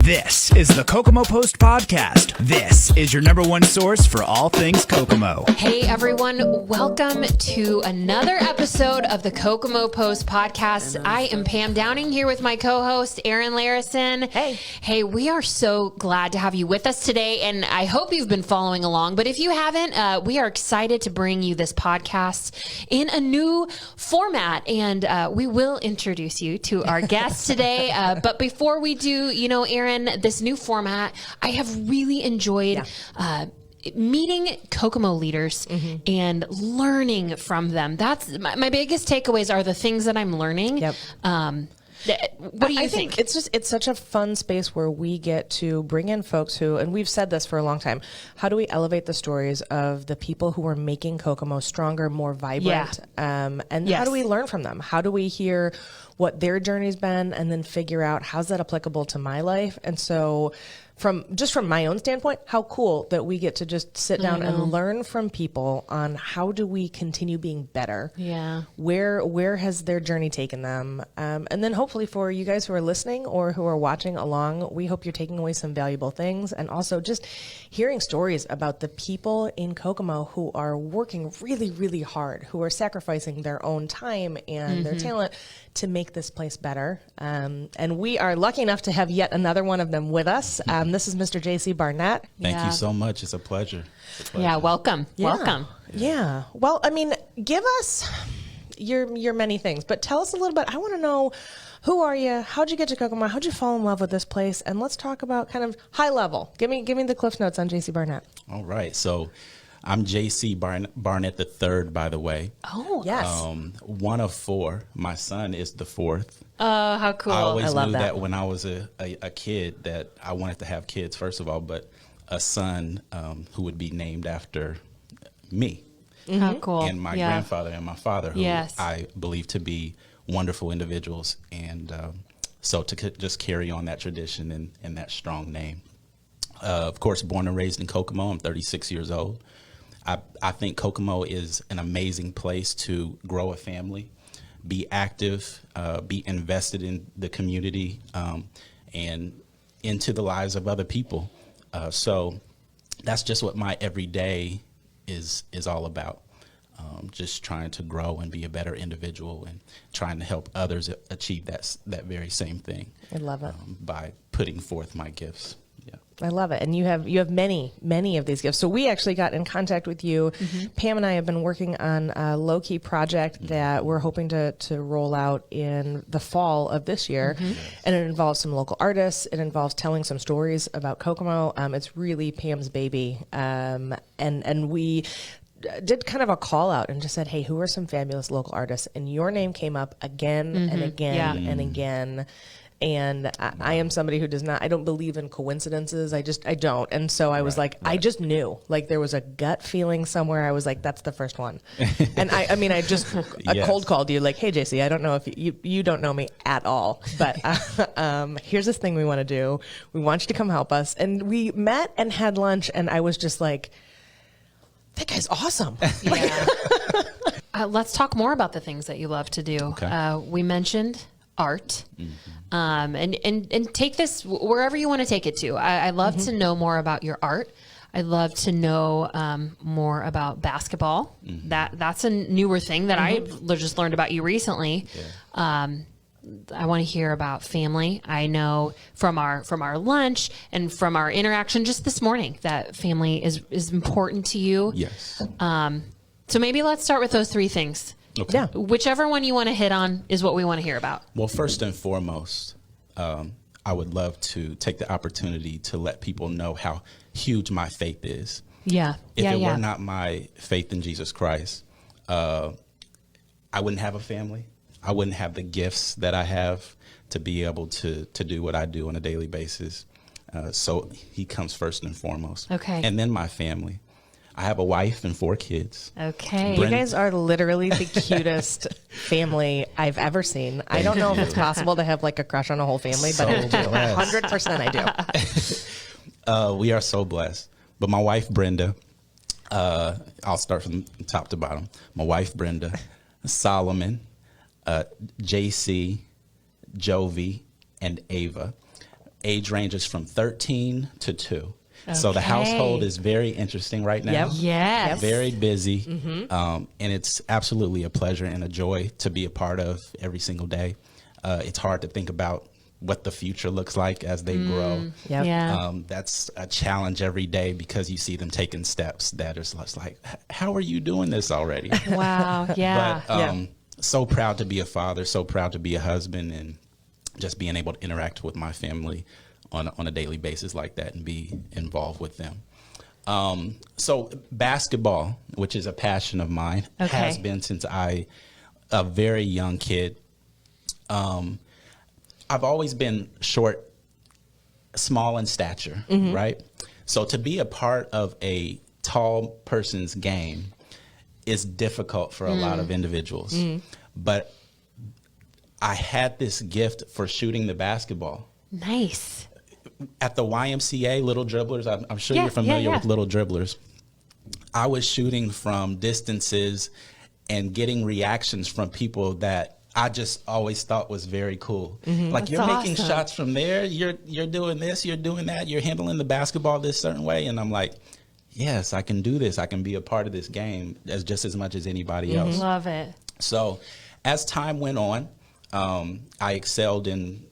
This is the Kokomo Post Podcast. This is your number one source for all things Kokomo. Hey everyone, welcome to another episode of the Kokomo Post Podcast. I am Pam Downing here with my co-host Erin Larison. Hey, we are so glad to have you with us today, and I hope you've been following along. But if you haven't, we are excited to bring you this podcast in a new format, and we will introduce you to our guest today. But before we do, Erin, this new format, I have really enjoyed meeting Kokomo leaders and learning from them. That's my biggest takeaways are the things that I'm learning. Yep. What do you think? It's such a fun space where we get to bring in folks who, and we've said this for a long time, how do we elevate the stories of the people who are making Kokomo stronger, more vibrant? And how do we learn from them? How do we hear what their journey's been and then figure out how's that applicable to my life? And so from my own standpoint, how cool that we get to just sit down and learn from people on how do we continue being better? Yeah. Where has their journey taken them? And then hopefully for you guys who are listening or who are watching along, we hope you're taking away some valuable things, and also just hearing stories about the people in Kokomo who are working really, really hard, who are sacrificing their own time and their talent to make this place better. And we are lucky enough to have yet another one of them with us. This is Mr. JC Barnett. Thank you so much. It's a pleasure. Yeah, welcome. Welcome. Yeah. Well, I mean, give us your many things, but tell us a little bit. I want to know, who are you? How'd you get to Kokomo? How'd you fall in love with this place? And let's talk about kind of high level. Give me the Cliff Notes on JC Barnett. All right. So I'm JC Barnett III, by the way. Oh, yes. One of four. My son is the fourth. Oh, how cool. I always love knew that. that when I was a kid that I wanted to have kids, first of all, but a son who would be named after me. How cool. And my grandfather and my father, who I believe to be wonderful individuals. And so to just carry on that tradition and that strong name. Of course, born and raised in Kokomo. I'm 36 years old. I think Kokomo is an amazing place to grow a family, be active, be invested in the community, and into the lives of other people. So that's just what my everyday is all about. Just trying to grow and be a better individual and trying to help others achieve that very same thing. I love it. By putting forth my gifts. Yeah. I love it. And you have many of these gifts. So we actually got in contact with you. Pam and I have been working on a low-key project that we're hoping to roll out in the fall of this year. And it involves some local artists. It involves telling some stories about Kokomo. It's really Pam's baby. And we did kind of a call out and just said, hey, who are some fabulous local artists? And your name came up again and again and again. And I am somebody who I don't believe in coincidences. I don't. And so I was I just knew, there was a gut feeling somewhere. I was like, that's the first one. And I just cold called you hey, JC, I don't know if you don't know me at all, but here's this thing we want to do. We want you to come help us. And we met and had lunch, and I was just like, that guy's awesome. Yeah. Let's talk more about the things that you love to do. Okay. We mentioned art. And take this wherever you want to take it to. I love to know more about your art. I'd love to know more about basketball. That's a newer thing that I just learned about you recently. Yeah. I want to hear about family. I know from our lunch and from our interaction just this morning that family is important to you. Yes. So maybe let's start with those three things. Okay. Yeah. Whichever one you want to hit on is what we want to hear about. Well, first and foremost, I would love to take the opportunity to let people know how huge my faith is. Yeah. If it were not my faith in Jesus Christ, I wouldn't have a family. I wouldn't have the gifts that I have to be able to do what I do on a daily basis. So he comes first and foremost. Okay. And then my family. I have a wife and 4 kids. Okay. You guys are literally the cutest family I've ever seen. I don't know if it's possible to have a crush on a whole family, but 100% I do. We are so blessed. But my wife, Brenda, I'll start from top to bottom. My wife, Brenda, Solomon, JC, Jovi, and Ava. age ranges from 13 to 2. Okay. So the household is very interesting right now. Yep. Yes. Very busy. And it's absolutely a pleasure and a joy to be a part of every single day. It's hard to think about what the future looks like as they grow. Yep. Yeah. That's a challenge every day because you see them taking steps that is like, how are you doing this already? Wow. Yeah. But so proud to be a father, so proud to be a husband, and just being able to interact with my family on a daily basis like that and be involved with them. So basketball, which is a passion of mine, has been since a very young kid. I've always been short, small in stature, right? So to be a part of a tall person's game is difficult for a lot of individuals. But I had this gift for shooting the basketball. Nice. At the YMCA, Little Dribblers, I'm sure you're familiar with Little Dribblers. I was shooting from distances and getting reactions from people that I just always thought was very cool. Like, That's you're making awesome. shots from there, you're doing this, you're doing that, you're handling the basketball this certain way. And I'm like, yes, I can do this. I can be a part of this game just as much as anybody else. Love it. So as time went on, I excelled in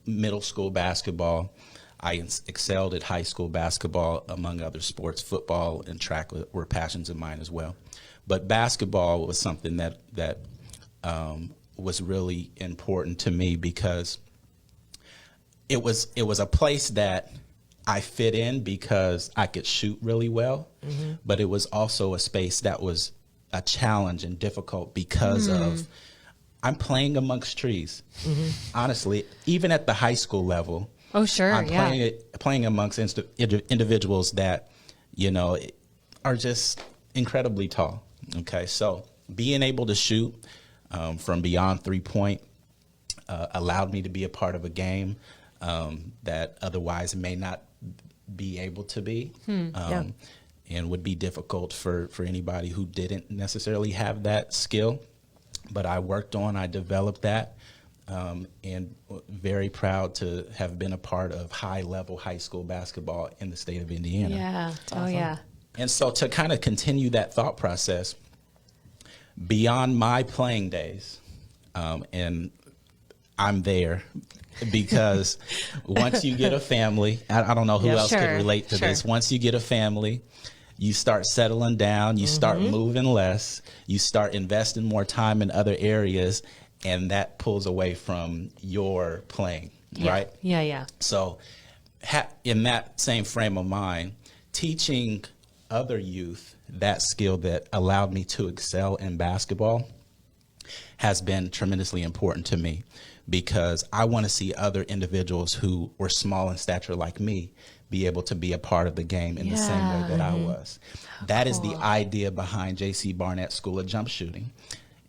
middle school basketball. I excelled at high school basketball, among other sports. Football and track were passions of mine as well. But basketball was something that was really important to me because it was a place that I fit in because I could shoot really well, but it was also a space that was a challenge and difficult because of I'm playing amongst trees. Honestly, even at the high school level, Oh, sure. I'm playing amongst individuals that, are just incredibly tall. Okay, so being able to shoot from beyond 3-point allowed me to be a part of a game that otherwise may not be able to be, and would be difficult for anybody who didn't necessarily have that skill. But I developed that, and very proud to have been a part of high-level high school basketball in the state of Indiana. Yeah. Awesome. Oh, yeah. And so to kind of continue that thought process, beyond my playing days, and I'm there because once you get a family, I don't know who else could relate to this. Once you get a family, you start settling down, you start moving less, you start investing more time in other areas, and that pulls away from your playing, right? Yeah. So in that same frame of mind, teaching other youth that skill that allowed me to excel in basketball has been tremendously important to me, because I want to see other individuals who were small in stature like me be able to be a part of the game in the same way that I was. That is the idea behind JC Barnett School of Jump Shooting.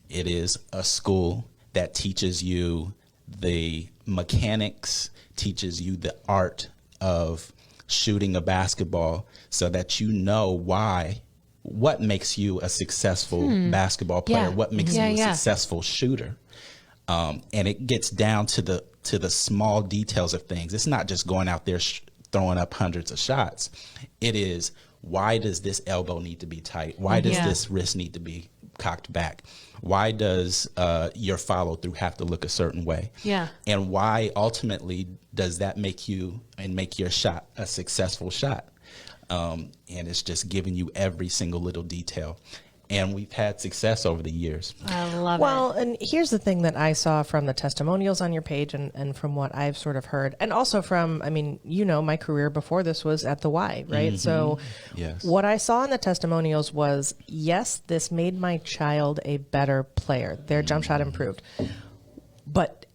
It is a school that teaches you the mechanics, teaches you the art of shooting a basketball so that you know what makes you a successful basketball player, what makes you a successful shooter. And it gets down to the small details of things. It's not just going out there throwing up hundreds of shots. It is, why does this elbow need to be tight? Why does this wrist need to be cocked back? Why does your follow through have to look a certain way? Yeah. And why ultimately does that make your shot a successful shot? And it's just giving you every single little detail. And we've had success over the years. I love it. Well, and here's the thing that I saw from the testimonials on your page and from what I've sort of heard, and also from, my career before this was at the Y, right? So what I saw in the testimonials was, yes, this made my child a better player. Their jump shot improved. But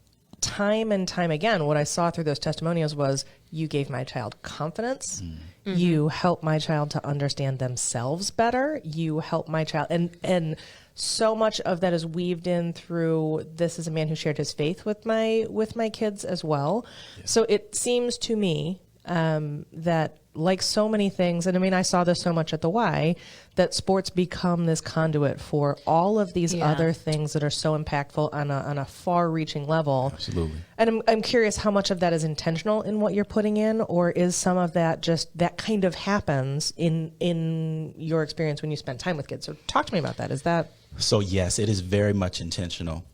time and time again, what I saw through those testimonials was, you gave my child confidence. You helped my child to understand themselves better. You helped my child. And so much of that is weaved in through, this is a man who shared his faith with my kids as well. Yeah. So it seems to me that like so many things, and I mean, I saw this so much at the Y, that sports become this conduit for all of these other things that are so impactful on a far-reaching level. Absolutely. And I'm curious how much of that is intentional in what you're putting in, or is some of that just that kind of happens in your experience when you spend time with kids? So talk to me about that. Is that... So yes, it is very much intentional.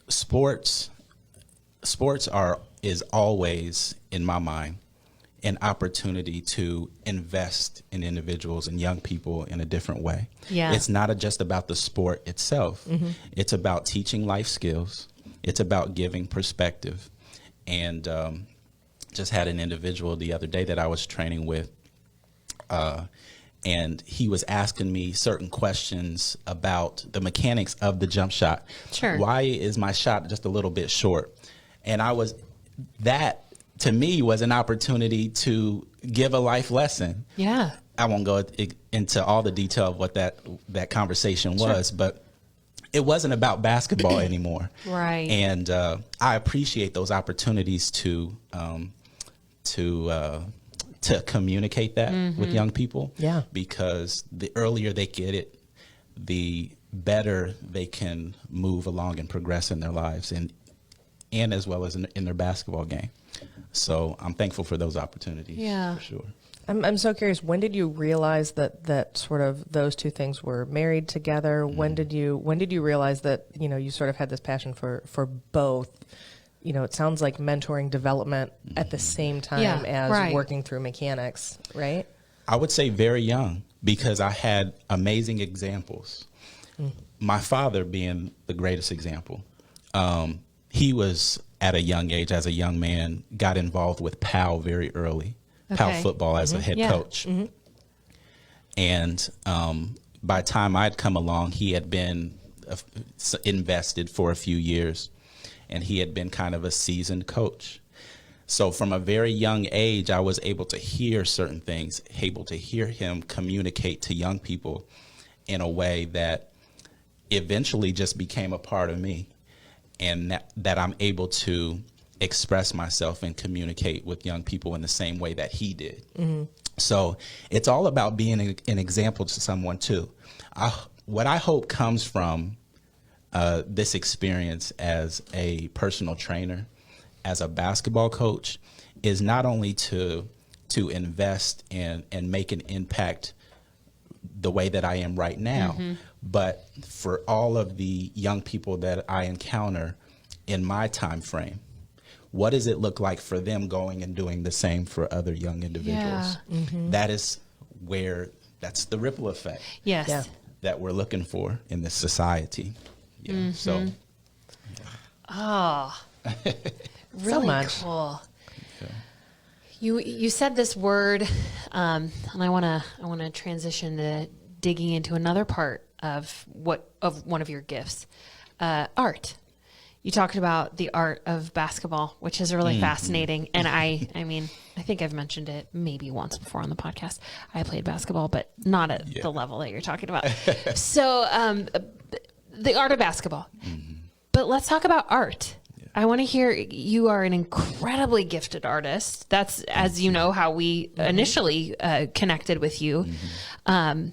Sports is always, in my mind, an opportunity to invest in individuals and young people in a different way. Yeah. It's not just about the sport itself. Mm-hmm. It's about teaching life skills. It's about giving perspective. And just had an individual the other day that I was training with, and he was asking me certain questions about the mechanics of the jump shot. Sure. Why is my shot just a little bit short? And that to me was an opportunity to give a life lesson. Yeah. I won't go into all the detail of what that conversation was, but it wasn't about basketball anymore. Right. And I appreciate those opportunities to communicate that with young people. Yeah. Because the earlier they get it, the better they can move along and progress in their lives and as well as in their basketball game. So I'm thankful for those opportunities. Yeah. For sure. I'm so curious, when did you realize that sort of those two things were married together? Mm-hmm. When did you realize that, you sort of had this passion for both? It sounds like mentoring development at the same time as working through mechanics, right? I would say very young, because I had amazing examples. My father being the greatest example. He was at a young age, as a young man, got involved with PAL very early, PAL football as a head coach. Mm-hmm. And by the time I'd come along, he had been invested for a few years, and he had been kind of a seasoned coach. So from a very young age, I was able to hear certain things, able to hear him communicate to young people in a way that eventually just became a part of me. And that I'm able to express myself and communicate with young people in the same way that he did. Mm-hmm. So it's all about being an example to someone too. What I hope comes from this experience as a personal trainer, as a basketball coach, is not only to invest and make an impact the way that I am right now, but for all of the young people that I encounter in my time frame, what does it look like for them going and doing the same for other young individuals? Yeah. Mm-hmm. That's the ripple effect. Yes. Yeah. That we're looking for in this society. Yeah. Mm-hmm. So. Oh, really so much. Cool. Okay. You said this word, and I want to transition to digging into another part of one of your gifts, art. You talked about the art of basketball, which is really fascinating. And I mean, I think I've mentioned it maybe once before on the podcast. I played basketball, but not at the level that you're talking about. So, the art of basketball. Mm-hmm. But let's talk about art. Yeah. I want to hear, you are an incredibly gifted artist. That's, as you know, how we initially connected with you. Mm-hmm.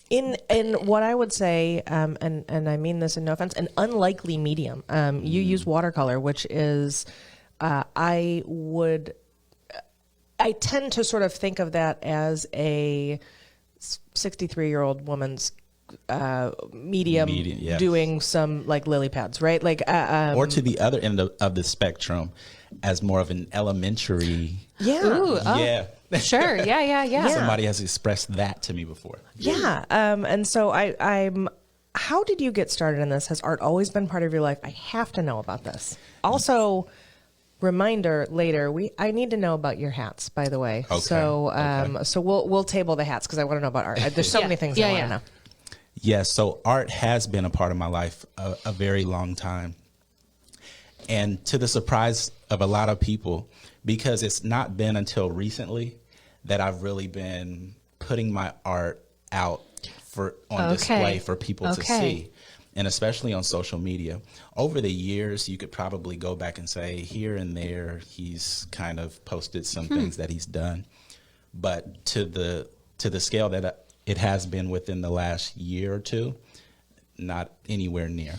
In what I would say, and I mean this in no offense, an unlikely medium. You use watercolor, which is, I tend to sort of think of that as a 63-year-old woman's medium yes. doing some like lily pads, right? Like, or to the other end of the spectrum, as more of an elementary. Yeah. Ooh, yeah. Sure. Yeah. Somebody has expressed that to me before. Yeah. And so I'm, how did you get started in this? Has art always been part of your life? I have to know about this. Also, reminder later, I need to know about your hats, by the way. Okay. So, so we'll table the hats because I want to know about art. There's so many things I want to know. Yes. So art has been a part of my life a very long time. And to the surprise of a lot of people, because it's not been until recently that I've really been putting my art out on display for people to see, and especially on social media. Over the years, you could probably go back and say here and there, he's kind of posted some things that he's done. but to the scale that it has been within the last year or two, not anywhere near.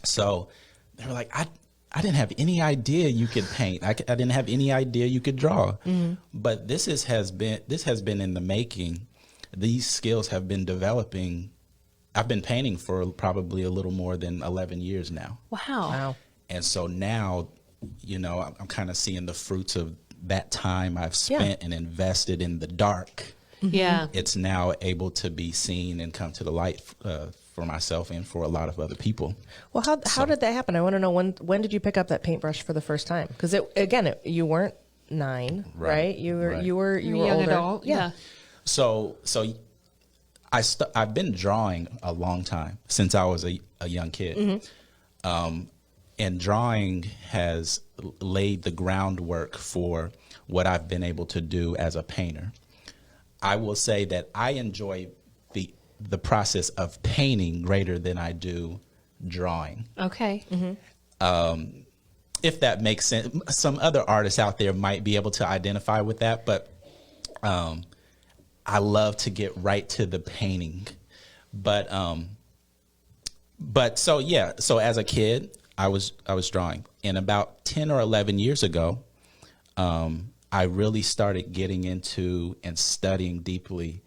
So they were like, I didn't have any idea you could paint. I didn't have any idea you could draw. But this has been in the making. These skills have been developing. I've been painting for probably a little more than 11 years now. Wow. And so now, I'm kind of seeing the fruits of that time I've spent and invested in the dark. Yeah. It's now able to be seen and come to the light for myself and for a lot of other people. Well, how did that happen? I want to know when did you pick up that paintbrush for the first time? Because you weren't 9, right? You were young older. Adult. Yeah. So I've been drawing a long time, since I was a young kid. And drawing has laid the groundwork for what I've been able to do as a painter. I will say that I enjoy the process of painting greater than I do drawing. Okay. If that makes sense. Some other artists out there might be able to identify with that, but I love to get right to the painting. But so as a kid, I was drawing. And about 10 or 11 years ago, I really started getting into and studying deeply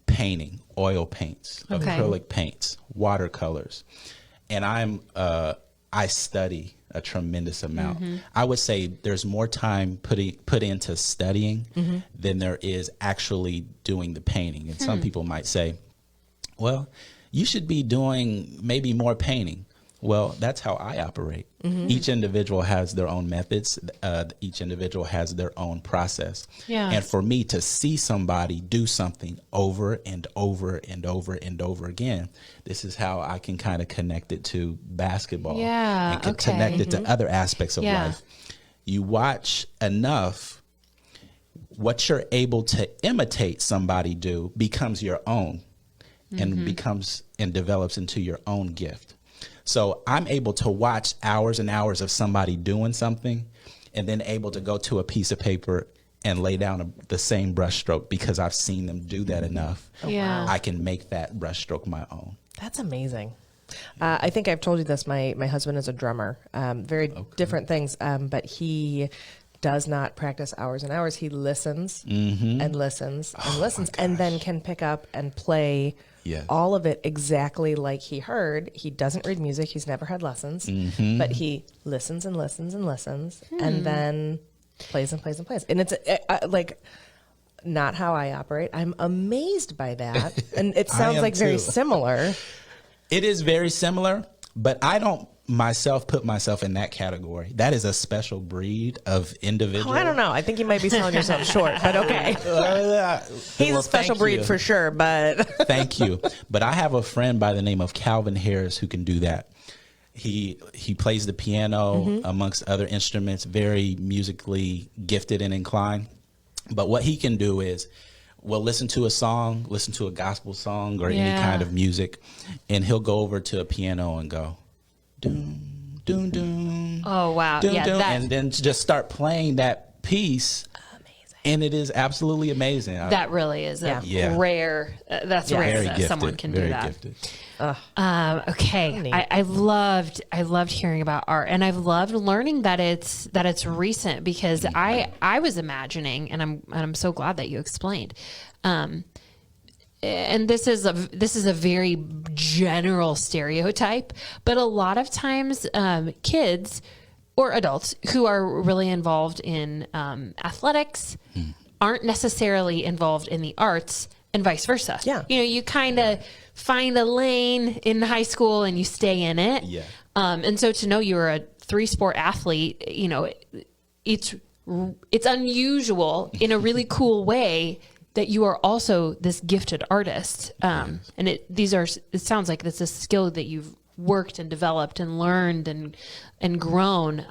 painting, oil paints, acrylic paints, watercolors. And I study a tremendous amount. I would say there's more time put into studying than there is actually doing the painting. And some people might say, well, you should be doing maybe more painting. Well, that's how I operate. Each individual has their own methods. Each individual has their own process. Yeah. And for me to see somebody do something over and over and over and over again, this is how I can kind of connect it to basketball. Yeah. And connect it to other aspects of life. You watch enough, what you're able to imitate somebody do becomes your own and becomes and develops into your own gift. So I'm able to watch hours and hours of somebody doing something and then able to go to a piece of paper and lay down the same brushstroke because I've seen them do that enough. Yeah. I can make that brushstroke my own. That's amazing. I think I've told you this. My husband is a drummer, very different things, but he does not practice hours and hours. He listens and listens and listens and then can pick up and play all of it exactly like he heard. He doesn't read music. He's never had lessons, but he listens and listens and listens and then plays and plays and plays. And it's like not how I operate. I'm amazed by that. And it sounds like very similar. It is very similar, but I don't put myself in that category. That is a special breed of individual. Oh, I don't know. I think you might be selling yourself short, but okay. He's a special breed for sure, but thank you. But I have a friend by the name of Calvin Harris who can do that. He plays the piano amongst other instruments, very musically gifted and inclined. But what he can do is listen to a song, listen to a gospel song or any kind of music, and he'll go over to a piano and go, doom, doom, doom. Oh, wow. Doom, Yeah, doom, and then just start playing that piece. Amazing. And it is absolutely amazing. That really is a rare, that's rare that someone can do that. Gifted. Okay. I loved hearing about art, and I've loved learning that it's recent because I was imagining, and I'm so glad that you explained. And this is a very general stereotype, but a lot of times kids or adults who are really involved in athletics aren't necessarily involved in the arts, and vice versa. Yeah. You kind of find a lane in high school and you stay in it. Yeah. And so to know you're a 3-sport athlete, it's unusual in a really cool way that you are also this gifted artist. And it sounds like this is a skill that you've worked and developed and learned and grown.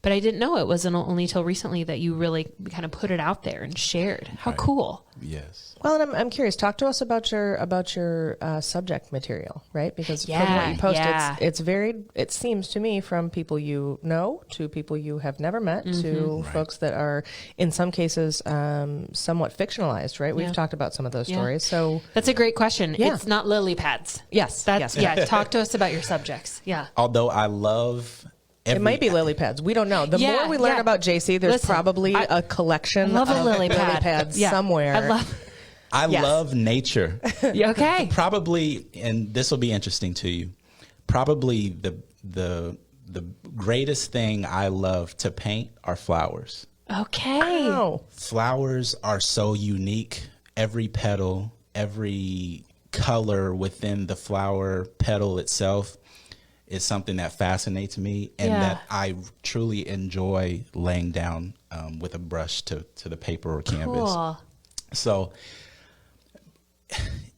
But I didn't know it wasn't only till recently that you really kind of put it out there and shared. How cool. Yes. Well, and I'm curious. Talk to us about your subject material, right? Because from what you post, it's varied. It seems to me from people you know to people you have never met to folks that are, in some cases, somewhat fictionalized. Right? We've talked about some of those stories. So that's a great question. Yeah. It's not lily pads. Yes. Talk to us about your subjects. Yeah. Although I love. It might be lily pads. We don't know. The more we learn about JC, there's probably a collection of lily pads somewhere. I love nature. Okay. Probably, and this will be interesting to you, probably the greatest thing I love to paint are flowers. Okay. Oh. Flowers are so unique. Every petal, every color within the flower petal itself is something that fascinates me and that I truly enjoy laying down with a brush to the paper or canvas. Cool. So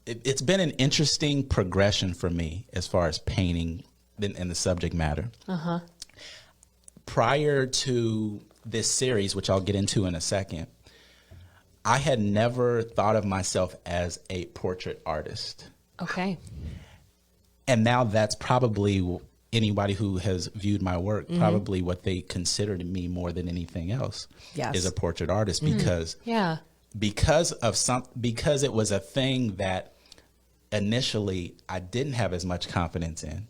it's been an interesting progression for me as far as painting and the subject matter. Prior to this series, which I'll get into in a second, I had never thought of myself as a portrait artist. Okay. And now that's probably anybody who has viewed my work, probably what they considered me more than anything else is a portrait artist because it was a thing that initially I didn't have as much confidence in,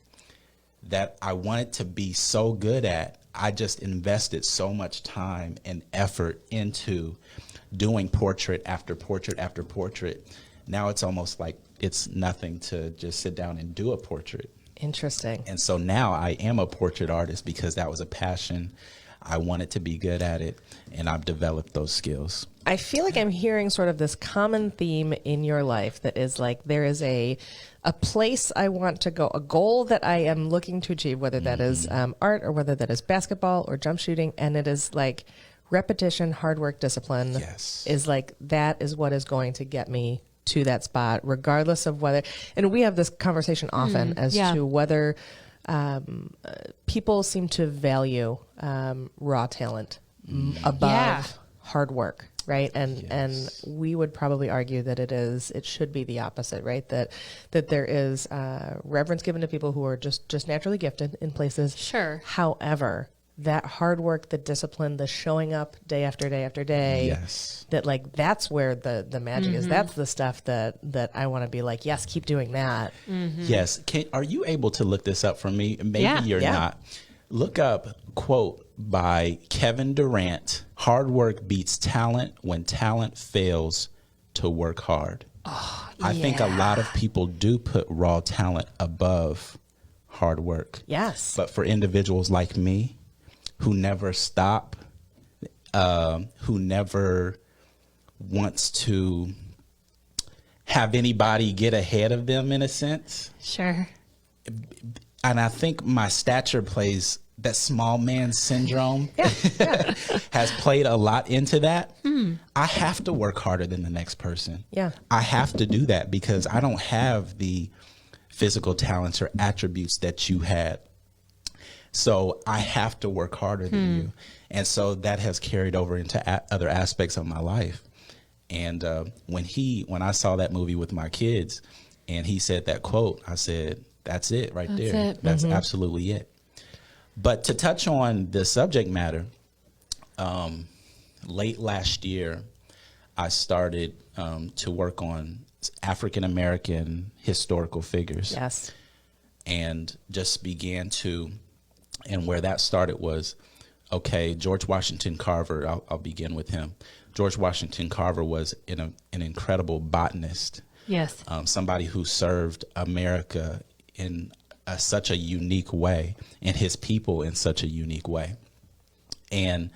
that I wanted to be so good at. I just invested so much time and effort into doing portrait after portrait after portrait. Now it's almost like it's nothing to just sit down and do a portrait. Interesting. And so now I am a portrait artist because that was a passion. I wanted to be good at it, and I've developed those skills. I feel like I'm hearing sort of this common theme in your life that is like there is a place I want to go, a goal that I am looking to achieve, whether that is art or whether that is basketball or jump shooting, and it is like repetition, hard work, discipline is like that is what is going to get me to that spot, regardless of whether, and we have this conversation often as to whether people seem to value raw talent above hard work, right? And we would probably argue that it should be the opposite, right? That there is reverence given to people who are just naturally gifted in places. Sure. However, that hard work, the discipline, the showing up day after day after day, that like that's where the magic is. That's the stuff that I want to be like, yes, keep doing that. Yes. Are you able to look this up for me? Maybe you're not. Look up quote by Kevin Durant: "Hard work beats talent when talent fails to work hard." I think a lot of people do put raw talent above hard work. Yes. But for individuals like me, who never stop, who never wants to have anybody get ahead of them in a sense. Sure. And I think my stature plays, that small man syndrome has played a lot into that. I have to work harder than the next person. Yeah. I have to do that because I don't have the physical talents or attributes that you had. So I have to work harder than you. And so that has carried over into other aspects of my life. And when I saw that movie with my kids and he said that quote, I said, that's it right there. That's absolutely it. But to touch on the subject matter, late last year, I started to work on African-American historical figures. Yes. And just began to, and where that started was, okay, George Washington Carver, I'll begin with him. George Washington Carver was an incredible botanist. Yes. Somebody who served America in such a unique way, and his people in such a unique way. And,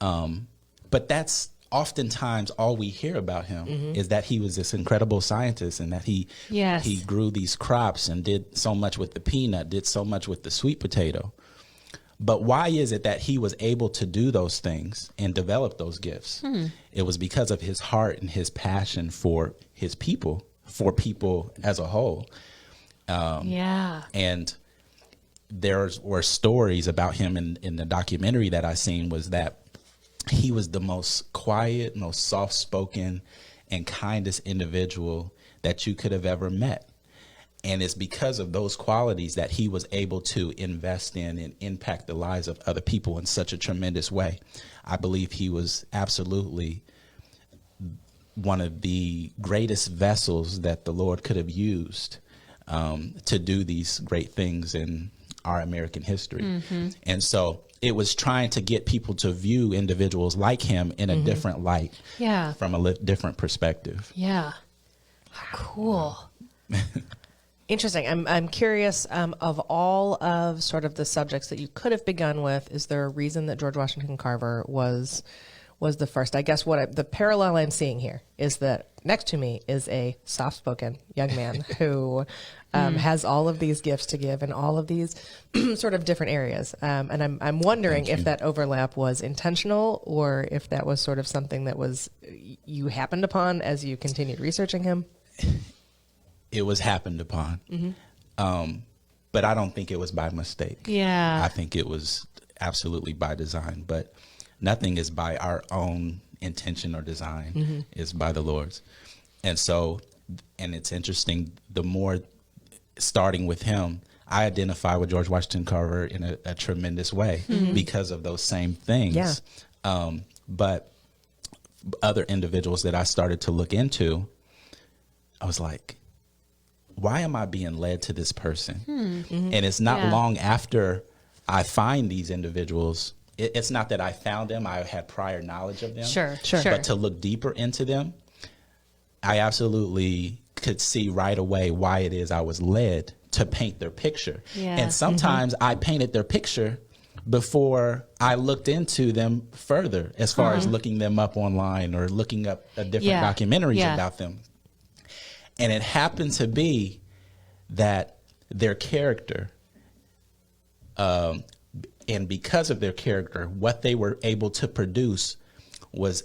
but that's oftentimes all we hear about him is that he was this incredible scientist and that he grew these crops and did so much with the peanut, did so much with the sweet potato. But why is it that he was able to do those things and develop those gifts? It was because of his heart and his passion for his people, for people as a whole. And there were stories about him in the documentary that I seen, was that he was the most quiet, most soft-spoken and kindest individual that you could have ever met. And it's because of those qualities that he was able to invest in and impact the lives of other people in such a tremendous way. I believe he was absolutely one of the greatest vessels that the Lord could have used to do these great things in our American history. Mm-hmm. And so it was trying to get people to view individuals like him in a different light, from a different perspective. Yeah. Cool. Interesting. I'm curious, of all of sort of the subjects that you could have begun with, is there a reason that George Washington Carver was the first? I guess the parallel I'm seeing here is that next to me is a soft-spoken young man who has all of these gifts to give in all of these sort of different areas. And I'm wondering if that overlap was intentional, or if that was sort of something that was you happened upon as you continued researching him. It was happened upon. But I don't think it was by mistake. Yeah. I think it was absolutely by design. But nothing is by our own intention or design. It's by the Lord's. And so, and it's interesting, the more, starting with him, I identify with George Washington Carver in a tremendous way because of those same things. Yeah. But other individuals that I started to look into, I was like, why am I being led to this person? And it's not long after I find these individuals. It's not that I found them. I had prior knowledge of them. Sure. But to look deeper into them, I absolutely could see right away why it is I was led to paint their picture. Yeah. And sometimes I painted their picture before I looked into them further, as far as looking them up online or looking up different documentaries about them. And it happened to be that their character, and because of their character, what they were able to produce was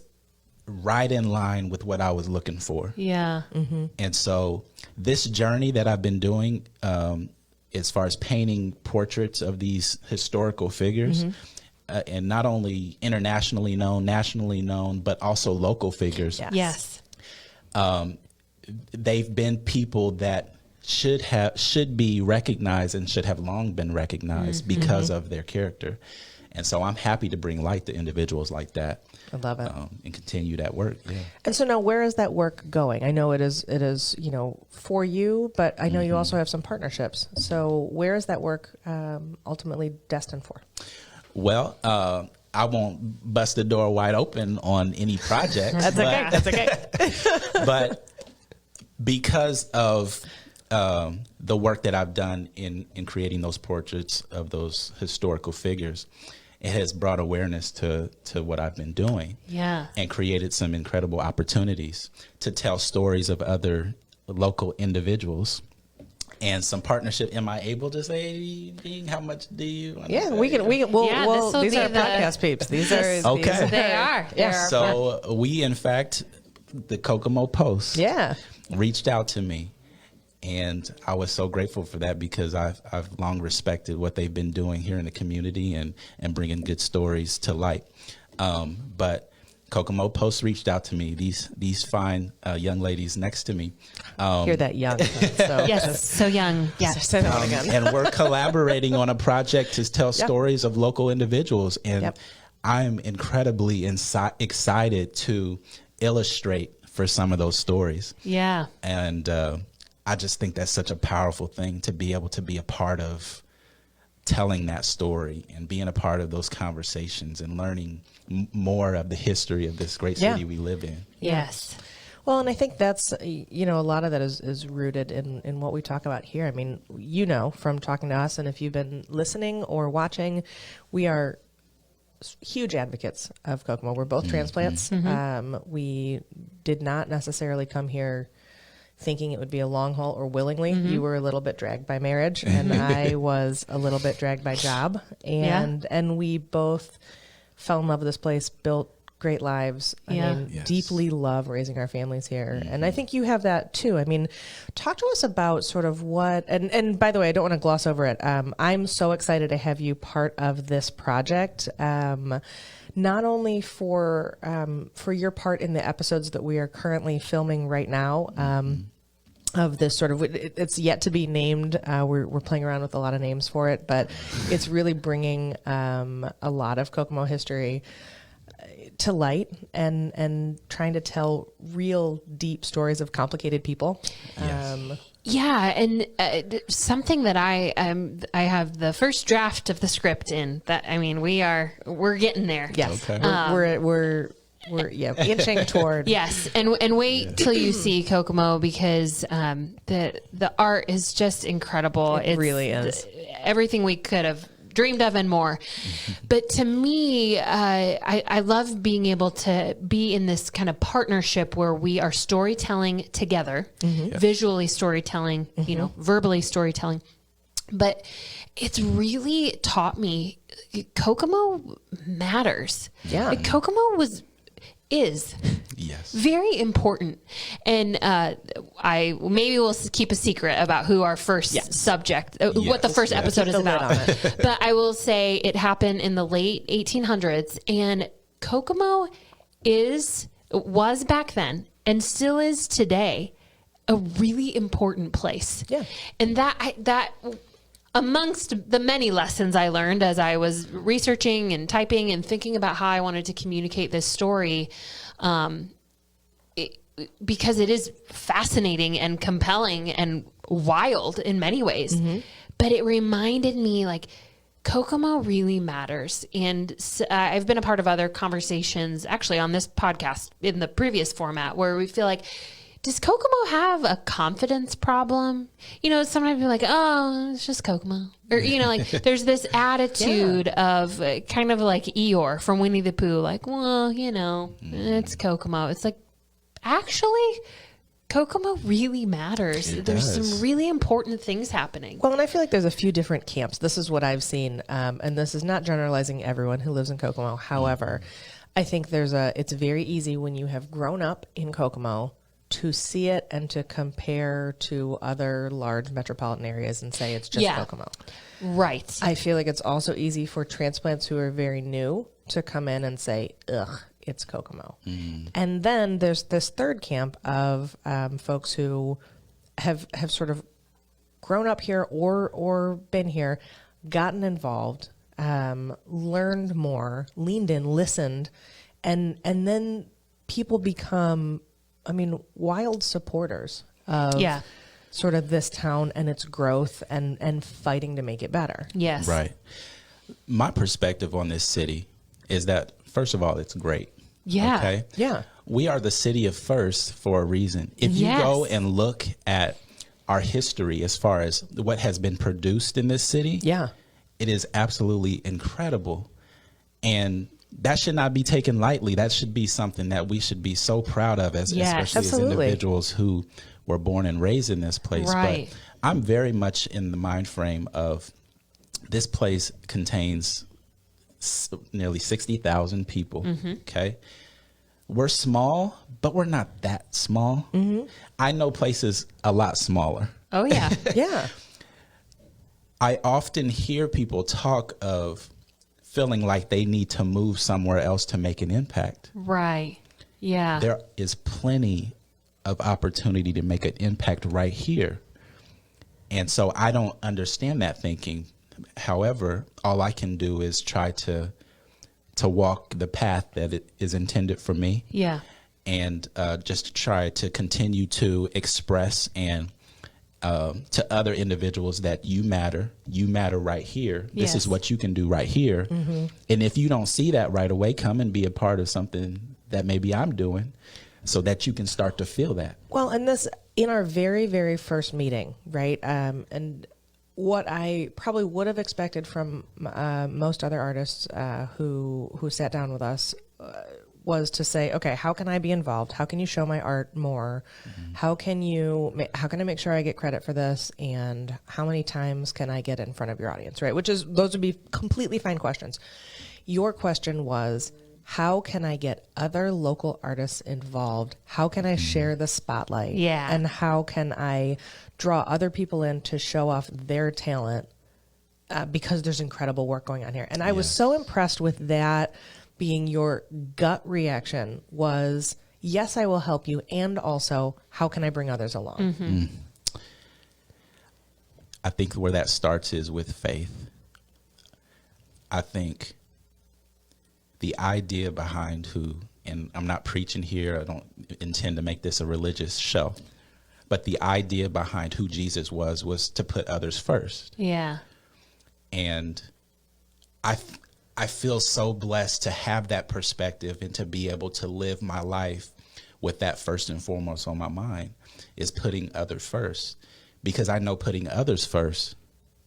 right in line with what I was looking for. Yeah. And so this journey that I've been doing, as far as painting portraits of these historical figures, and not only internationally known, nationally known, but also local figures. Yes. They've been people that should be recognized and should have long been recognized because of their character. And so I'm happy to bring light to individuals like that. I love it. And continue that work. Yeah. And so now, where is that work going? I know it is, for you, but I know you also have some partnerships. So where is that work ultimately destined for? Well, I won't bust the door wide open on any project. That's okay. But because of the work that I've done in creating those portraits of those historical figures, it has brought awareness to what I've been doing. Yeah. And created some incredible opportunities to tell stories of other local individuals. And some partnership. Am I able to say how much do you? Yeah, we can. These are podcast peeps. These are okay. They are. Yeah. So we, in fact, the Kokomo Post, reached out to me, and I was so grateful for that, because I've long respected what they've been doing here in the community and bringing good stories to light. But Kokomo Post reached out to me. These fine young ladies next to me. Hear that, young? So young. Yes. And we're collaborating on a project to tell stories of local individuals. And I'm incredibly excited to illustrate for some of those stories. Yeah. And I just think that's such a powerful thing, to be able to be a part of telling that story and being a part of those conversations and learning more of the history of this great city we live in. Yes. Well, and I think that's, a lot of that is rooted in what we talk about here. I mean, from talking to us, and if you've been listening or watching, we are huge advocates of Kokomo. We're both transplants. We did not necessarily come here thinking it would be a long haul or willingly. You were a little bit dragged by marriage, and I was a little bit dragged by job. And we both fell in love with this place, built great lives. I mean, Yes. deeply love raising our families here. And I think you have that too. I mean, talk to us about sort of what, and by the way, I don't want to gloss over it. I'm so excited to have you part of this project. Not only for your part in the episodes that we are currently filming right now, of this sort of, it's yet to be named. We're playing around with a lot of names for it, but it's really bringing a lot of Kokomo history to light and trying to tell real deep stories of complicated people. Yes. Yeah, and something that I have the first draft of the script in. That, I mean, we're getting there. Yes, Okay. we're inching toward. Yes, and wait till you see Kokomo, because the art is just incredible. It really is. Everything we could have dreamed of and more. But to me, I love being able to be in this kind of partnership where we are storytelling together, visually storytelling, verbally storytelling. But it's really taught me Kokomo matters. Yeah. Like, Kokomo is Yes. very important. And I maybe we'll keep a secret about who our first subject, what the first episode is about. But I will say it happened in the late 1800s, and Kokomo was back then and still is today a really important place. Yeah. And that amongst the many lessons I learned as I was researching and typing and thinking about how I wanted to communicate this story, because it is fascinating and compelling and wild in many ways, but it reminded me, like, Kokomo really matters. And I've been a part of other conversations, actually on this podcast in the previous format, where we feel like, does Kokomo have a confidence problem? Sometimes we're like, oh, it's just Kokomo. Or, like, there's this attitude of kind of like Eeyore from Winnie the Pooh, like, well, it's Kokomo. It's like, actually, Kokomo really matters. There's some really important things happening. Well, and I feel like there's a few different camps. This is what I've seen, and this is not generalizing everyone who lives in Kokomo. However, I think it's very easy when you have grown up in Kokomo to see it and to compare to other large metropolitan areas and say it's just Kokomo. Right. I feel like it's also easy for transplants who are very new to come in and say, ugh, it's Kokomo. And then there's this third camp of folks who have sort of grown up here or been here, gotten involved, learned more, leaned in, listened, and then people become, wild supporters of sort of this town and its growth and fighting to make it better. Yes. Right. My perspective on this city is that, first of all, it's great. Yeah. Okay. Yeah. We are the city of first for a reason. If you go and look at our history as far as what has been produced in this city, it is absolutely incredible. And that should not be taken lightly. That should be something that we should be so proud of, especially as individuals who were born and raised in this place. Right. But I'm very much in the mind frame of this place contains nearly 60,000 people. Okay. We're small, but we're not that small. I know places a lot smaller. Oh, yeah. Yeah. I often hear people talk of feeling like they need to move somewhere else to make an impact. Right. Yeah. There is plenty of opportunity to make an impact right here. And so I don't understand that thinking. However, all I can do is try to walk the path that it is intended for me. Yeah. And just try to continue to express and to other individuals that you matter right here. This is what you can do right here. And if you don't see that right away, come and be a part of something that maybe I'm doing so that you can start to feel that. Well, and this, in our very, very first meeting, right? And what I probably would have expected from most other artists who sat down with us was to say, okay, how can I be involved? How can you show my art more? How can I make sure I get credit for this? And how many times can I get in front of your audience, right? Those would be completely fine questions. Your question was, how can I get other local artists involved? How can I share the spotlight? Yeah. And how can I draw other people in to show off their talent? Because there's incredible work going on here. And I was so impressed with that being your gut reaction was, yes, I will help you. And also, how can I bring others along? I think where that starts is with faith. I think the idea behind and I'm not preaching here, I don't intend to make this a religious show, but the idea behind who Jesus was to put others first. Yeah. And I feel so blessed to have that perspective and to be able to live my life with that first and foremost on my mind, is putting others first. Because I know putting others first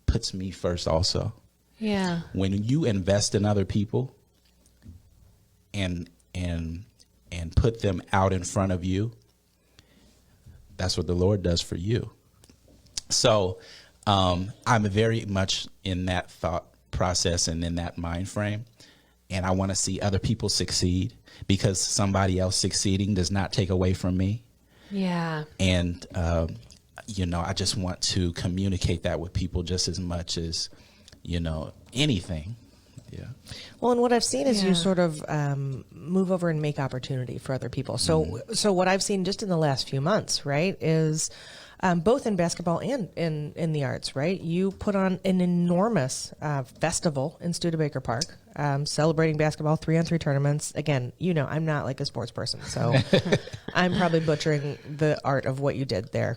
puts me first also. Yeah. When you invest in other people and put them out in front of you, that's what the Lord does for you. So I'm very much in that thought process and in that mind frame. And I want to see other people succeed, because somebody else succeeding does not take away from me. Yeah. And, I just want to communicate that with people just as much as, anything. Yeah. Well, and what I've seen is you sort of move over and make opportunity for other people. So what I've seen just in the last few months, right, is both in basketball and in the arts, right? You put on an enormous festival in Studebaker Park, celebrating basketball, 3-on-3 tournaments. Again, I'm not like a sports person, so I'm probably butchering the art of what you did there.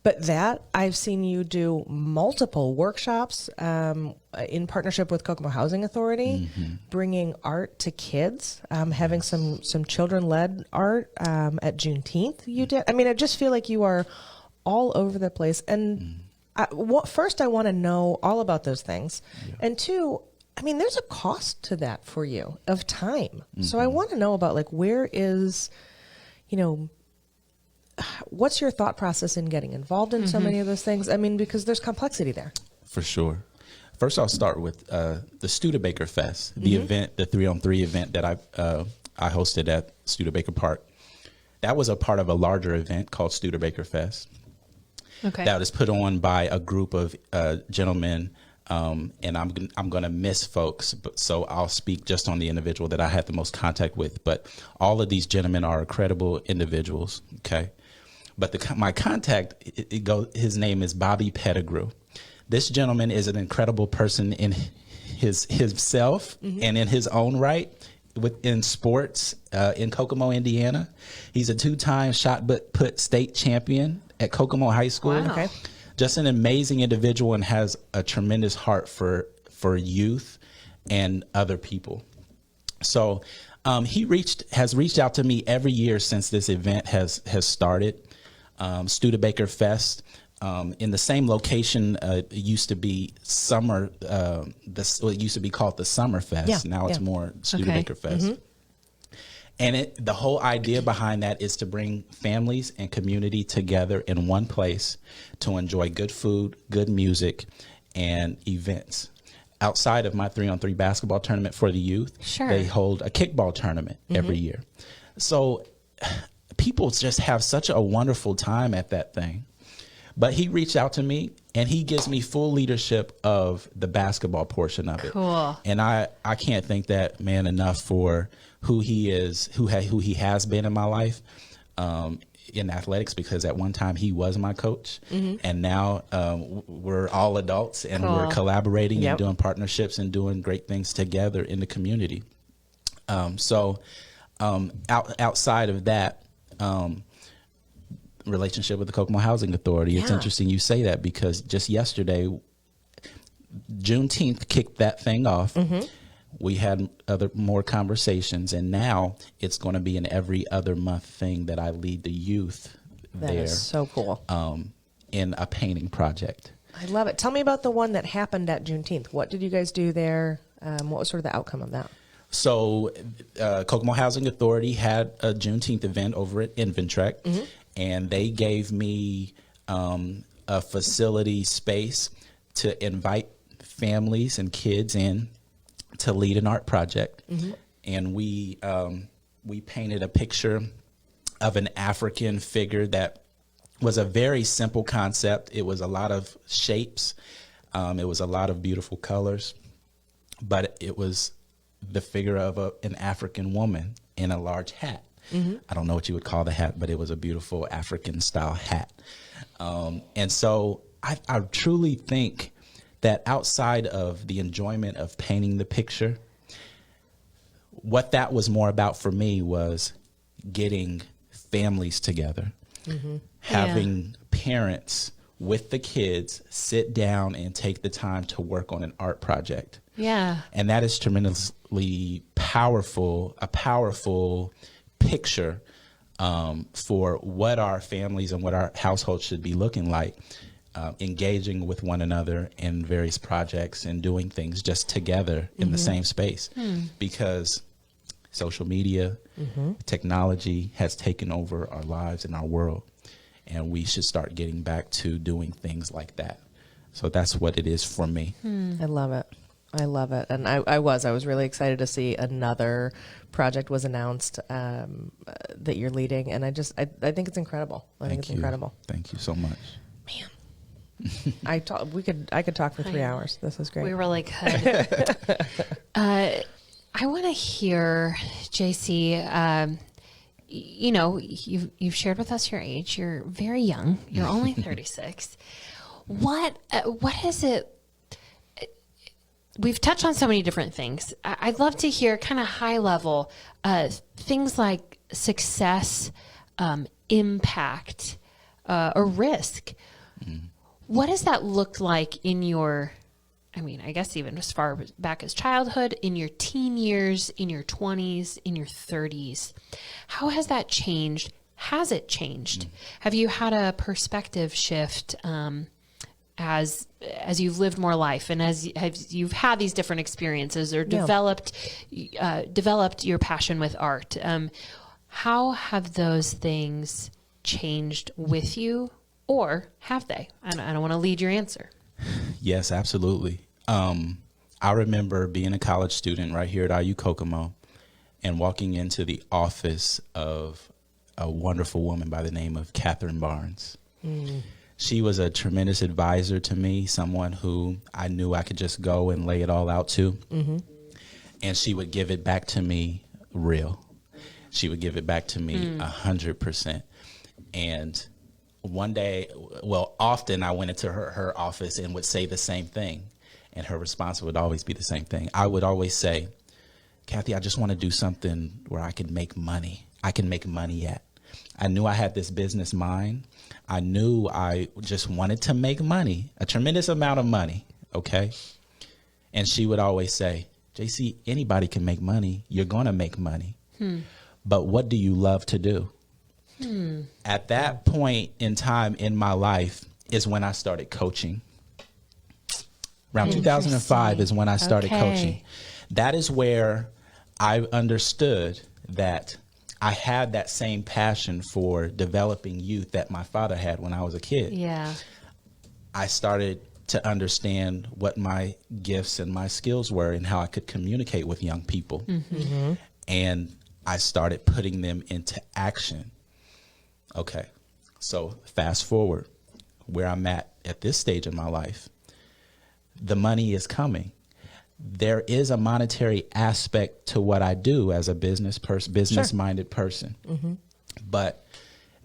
But that I've seen you do multiple workshops in partnership with Kokomo Housing Authority, bringing art to kids, having some children-led art at Juneteenth. You did. I mean, I just feel like you are all over the place. And first, I want to know all about those things, and two, I mean, there's a cost to that for you of time. So I want to know about where is, what's your thought process in getting involved in so many of those things? I mean, because there's complexity there. For sure. First, I'll start with the Studebaker Fest, the event, the 3-on-3 event that I hosted at Studebaker Park. That was a part of a larger event called Studebaker Fest. Okay. That was put on by a group of gentlemen, and I'm going to miss folks, so I'll speak just on the individual that I had the most contact with. But all of these gentlemen are credible individuals, okay? But my contact, his name is Bobby Pettigrew. This gentleman is an incredible person in himself and in his own right in sports in Kokomo, Indiana. He's a 2-time shot put state champion at Kokomo High School. Wow. Okay. Just an amazing individual and has a tremendous heart for youth and other people. So he has reached out to me every year since this event has started. Studebaker Fest. In the same location, it used to be it used to be called the Summer Fest. Yeah, now it's more Studebaker Fest. And the whole idea behind that is to bring families and community together in one place to enjoy good food, good music, and events. Outside of my 3-on-3 basketball tournament for the youth, they hold a kickball tournament every year. So people just have such a wonderful time at that thing. But he reached out to me, and he gives me full leadership of the basketball portion of it. Cool. And I can't thank that man enough for who he is, who he has been in my life in athletics, because at one time he was my coach. And now we're all adults, and we're collaborating and doing partnerships and doing great things together in the community. Outside of that, relationship with the Kokomo Housing Authority. It's interesting you say that, because just yesterday, Juneteenth kicked that thing off. We had more conversations, and now it's going to be an every other month thing that I lead the youth That is so cool. In a painting project. I love it. Tell me about the one that happened at Juneteenth. What did you guys do there? What was sort of the outcome of that? So Kokomo Housing Authority had a Juneteenth event over at Inventrek, and they gave me a facility space to invite families and kids in to lead an art project. and we painted a picture of an African figure that was a very simple concept. It was a lot of shapes. It was a lot of beautiful colors, but it was the figure of an African woman in a large hat. I don't know what you would call the hat, but it was a beautiful African style hat. And so I truly think that outside of the enjoyment of painting the picture, what that was more about for me was getting families together, having parents with the kids sit down and take the time to work on an art project. Yeah. And that is tremendously powerful, a powerful picture for what our families and what our households should be looking like, engaging with one another in various projects and doing things just together in the same space. Because social media, technology has taken over our lives and our world, and we should start getting back to doing things like that. So that's what it is for me. I love it. I love it. And I was really excited to see another project was announced that you're leading. And I think it's incredible. I think it's incredible. Thank you so much. Man. I could talk for 3 hours. This is great. We really could. I want to hear, JC, you know, you've shared with us your age. You're very young. You're only 36. What is it? We've touched on so many different things. I'd love to hear kind of high level things like success, impact, or risk. What does that look like in your, I guess even as far back as childhood, in your teen years, in your 20s, in your 30s? How has that changed? Has it changed? Have you had a perspective shift as you've lived more life and as you've had these different experiences or developed your passion with art? How have those things changed with you, or have they? I don't want to lead your answer. Yes, absolutely. I remember being a college student right here at IU Kokomo and walking into the office of a wonderful woman by the name of Catherine Barnes. She was a tremendous advisor to me, someone who I knew I could just go and lay it all out to. And she would give it back to me real. She would give it back to me 100%. And one day, often I went into her office and would say the same thing. And her response would always be the same thing. I would always say, Kathy, I just want to do something where I can make money. I can make money at. I knew I had this business mind. I knew I just wanted to make money, a tremendous amount of money, okay? And she would always say, JC, anybody can make money. You're going to make money. But what do you love to do? At that point in time in my life is when I started coaching. Around 2005 is when I started coaching. That is where I understood that I had that same passion for developing youth that my father had when I was a kid. Yeah. I started to understand what my gifts and my skills were and how I could communicate with young people. And I started putting them into action. Okay, so fast forward where I'm at this stage in my life. The money is coming. There is a monetary aspect to what I do as a business-minded person. But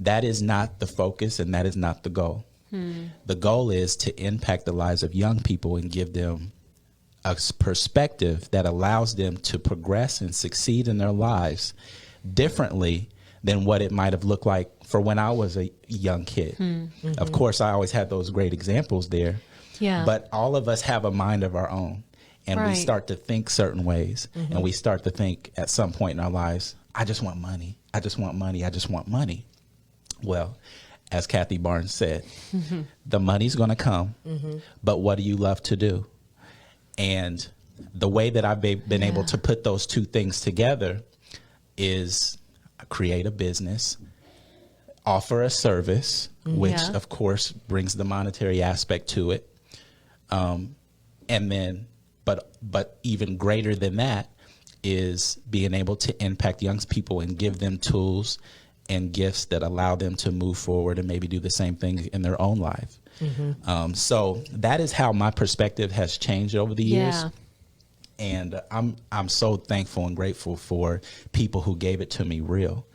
that is not the focus and that is not the goal. The goal is to impact the lives of young people and give them a perspective that allows them to progress and succeed in their lives differently than what it might have looked like for when I was a young kid. Of course, I always had those great examples there. But all of us have a mind of our own. And we start to think certain ways. And we start to think at some point in our lives, I just want money. I just want money. I just want money. Well, as Kathy Barnes said, the money's going to come. But what do you love to do? And the way that I've been able to put those two things together is create a business, offer a service, which of course brings the monetary aspect to it. And then, but even greater than that is being able to impact young people and give them tools and gifts that allow them to move forward and maybe do the same thing in their own life. So that is how my perspective has changed over the years. Yeah. And I'm so thankful and grateful for people who gave it to me real,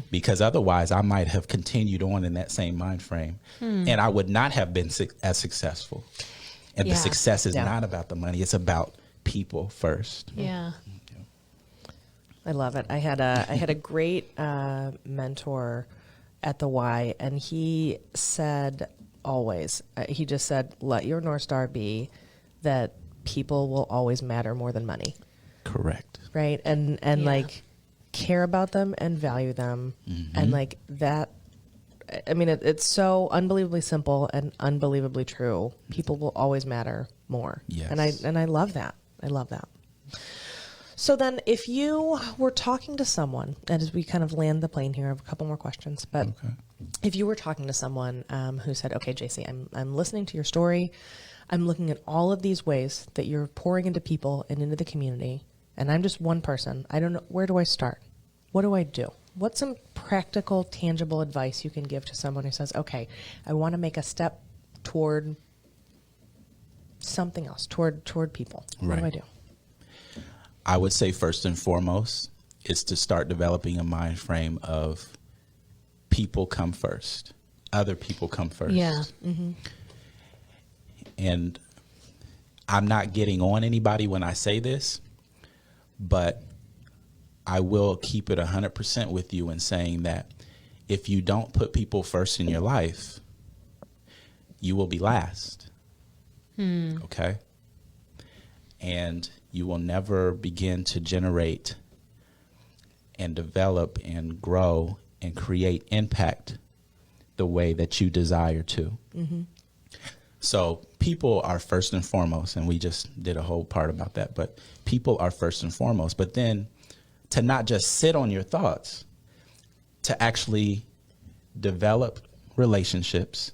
because otherwise I might have continued on in that same mind frame and I would not have been as successful. And the success is not about the money. It's about people first. Yeah. I love it. I had a great mentor at the Y, and he said always, he just said, let your North Star be that people will always matter more than money. Correct. Right. And like care about them and value them. And like that, I mean, it's so unbelievably simple and unbelievably true. People will always matter more. Yes. And I love that. I love that. So then if you were talking to someone, and as we kind of land the plane here, I have a couple more questions, but if you were talking to someone who said, okay, JC, I'm listening to your story. I'm looking at all of these ways that you're pouring into people and into the community, and I'm just one person. I don't know, where do I start? What do I do? What's some practical, tangible advice you can give to someone who says, okay, I want to make a step toward something else, toward people. What do I do? I would say first and foremost is to start developing a mind frame of people come first. Other people come first. Yeah. And I'm not getting on anybody when I say this, but I will keep it 100% with you in saying that if you don't put people first in your life, you will be last. Okay? And you will never begin to generate and develop and grow and create impact the way that you desire to. So people are first and foremost, and we just did a whole part about that, but people are first and foremost. But then to not just sit on your thoughts, to actually develop relationships,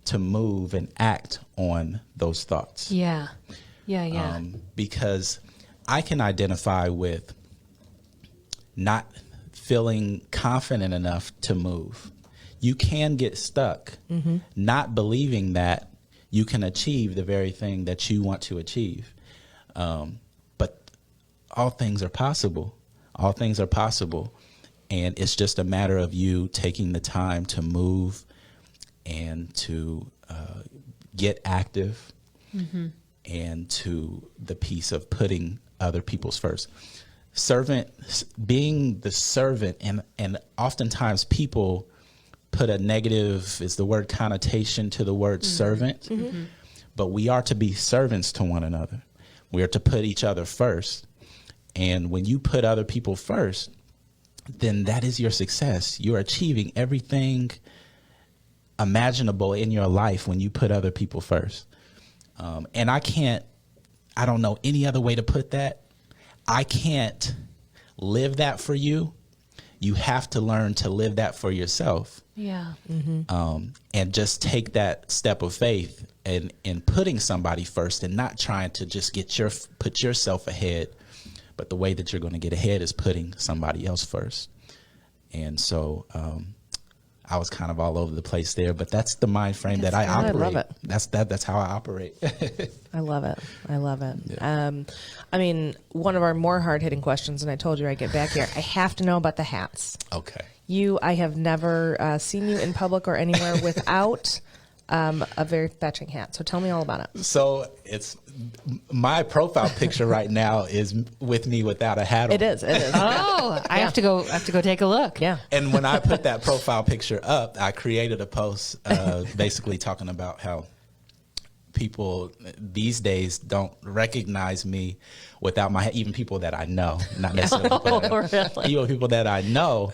to move and act on those thoughts. Yeah. Because I can identify with not feeling confident enough to move. You can get stuck not believing that you can achieve the very thing that you want to achieve. But all things are possible. All things are possible. And it's just a matter of you taking the time to move and to get active and to the piece of putting other people's first. Being the servant, and oftentimes people put a negative, is the word connotation to the word servant, but we are to be servants to one another. We are to put each other first. And when you put other people first, then that is your success. You're achieving everything imaginable in your life when you put other people first. And I don't know any other way to put that. I can't live that for you. You have to learn to live that for yourself. Yeah. And just take that step of faith and putting somebody first and not trying to just put yourself ahead. But the way that you're going to get ahead is putting somebody else first. And so I was kind of all over the place there, but that's the mind frame that I operate. I love it. That's how I operate. I love it. I love it. Yeah. I mean, one of our more hard-hitting questions, and I told you I'd get back here, I have to know about the hats. Okay. I have never seen you in public or anywhere without a very fetching hat. So tell me all about it. So it's my profile picture right now is with me without a hat on. It is. Oh, I have to go take a look. Yeah. And when I put that profile picture up, I created a post basically talking about how people these days don't recognize me without my hat, even people that I know, not necessarily even people that I know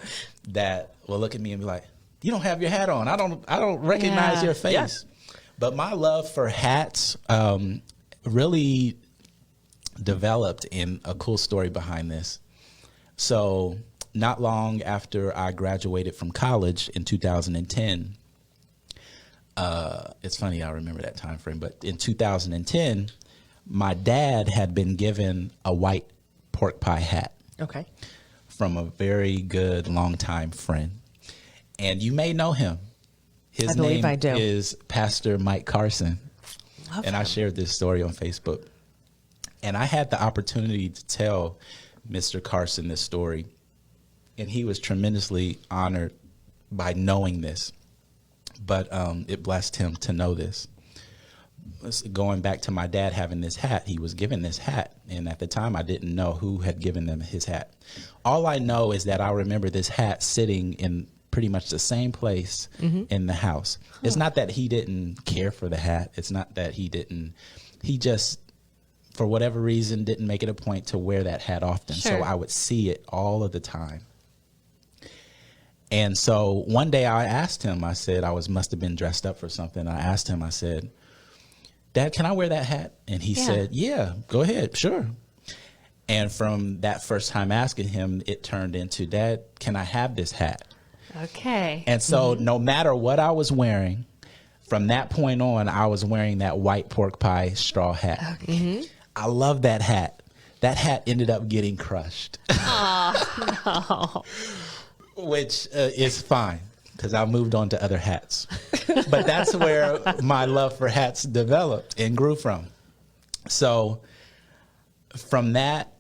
that will look at me and be like, you don't have your hat on. I don't recognize your face. Yeah. But my love for hats really developed in a cool story behind this. So not long after I graduated from college in 2010, it's funny I remember that time frame, but in 2010, my dad had been given a white pork pie hat. Okay. From a very good longtime friend. And you may know him. His name is Pastor Mike Carson. Love and him. I shared this story on Facebook. And I had the opportunity to tell Mr. Carson this story. And he was tremendously honored by knowing this. But it blessed him to know this. Going back to my dad having this hat, he was given this hat. And at the time, I didn't know who had given them his hat. All I know is that I remember this hat sitting in pretty much the same place in the house. It's not that he didn't care for the hat. It's not that he just, for whatever reason, didn't make it a point to wear that hat often. Sure. So I would see it all of the time. And so one day I asked him, I said, must have been dressed up for something. I asked him, I said, Dad, can I wear that hat? And he said, yeah, go ahead. Sure. And from that first time asking him, it turned into, Dad, can I have this hat? Okay. And so no matter what I was wearing, from that point on, I was wearing that white pork pie straw hat. Okay. I love that hat. That hat ended up getting crushed. Oh, no. Which is fine, because I moved on to other hats. But that's where my love for hats developed and grew from. So from that,